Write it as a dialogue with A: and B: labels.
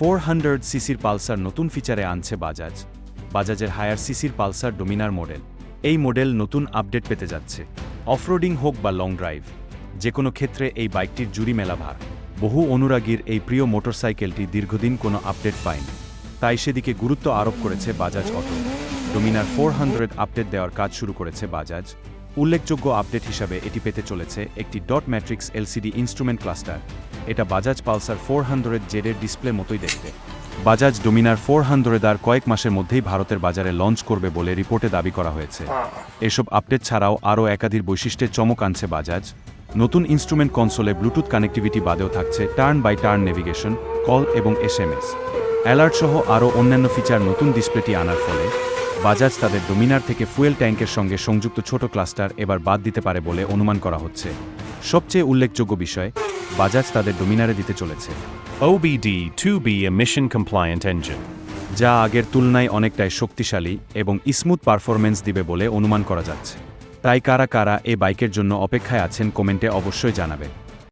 A: 400 সিসির পালসার নতুন ফিচারে আনছে বাজাজ। বাজাজের হায়ার সিসির পালসার ডোমিনার মডেল। এই মডেল নতুন আপডেট পেতে যাচ্ছে। অফরোডিং হোক বা লং ড্রাইভ, যে কোনো ক্ষেত্রে এই বাইকটির জুড়ি মেলা ভার। বহু অনুরাগীর এই প্রিয় মোটরসাইকেলটি দীর্ঘদিন কোনো আপডেট পায়নি, তাই সেদিকে গুরুত্ব আরোপ করেছে বাজাজ অটো। ডোমিনার 400 আপডেট দেওয়ার কাজ শুরু করেছে বাজাজ। উল্লেখযোগ্য আপডেট হিসাবে এটি পেতে চলেছে একটি dot matrix LCD instrument cluster. এটা বাজাজ পালসার 400 জেডের ডিসপ্লে মতোই দেখতে। বাজাজ ডোমিনার 400 আর কয়েক মাসের মধ্যেই ভারতের বাজারে লঞ্চ করবে বলে রিপোর্টে দাবি করা হয়েছে। এসব আপডেট ছাড়াও আরও একাধিক বৈশিষ্ট্যের চমক আনছে বাজাজ। নতুন ইনস্ট্রুমেন্ট কনসোলে ব্লুটুথ কানেক্টিভিটি বাদেও থাকছে turn by turn navigation, call এবং এসএমএস অ্যালার্ট সহ আরও অন্যান্য ফিচার। নতুন ডিসপ্লেটি আনার ফলে বাজাজ তাদের ডোমিনার থেকে ফুয়েল ট্যাঙ্কের সঙ্গে সংযুক্ত ছোট ক্লাস্টার এবার বাদ দিতে পারে বলে অনুমান করা হচ্ছে। সবচেয়ে উল্লেখযোগ্য বিষয়, বাজাজ তাদের ডোমিনারে দিতে চলেছে
B: OBD2B emission compliant engine,
A: যা আগের তুলনায় অনেকটাই শক্তিশালী এবং স্মুথ পারফরম্যান্স দিবে বলে অনুমান করা যাচ্ছে। তাই কারা কারা এ বাইকের জন্য অপেক্ষায় আছেন কমেন্টে অবশ্যই জানাবে।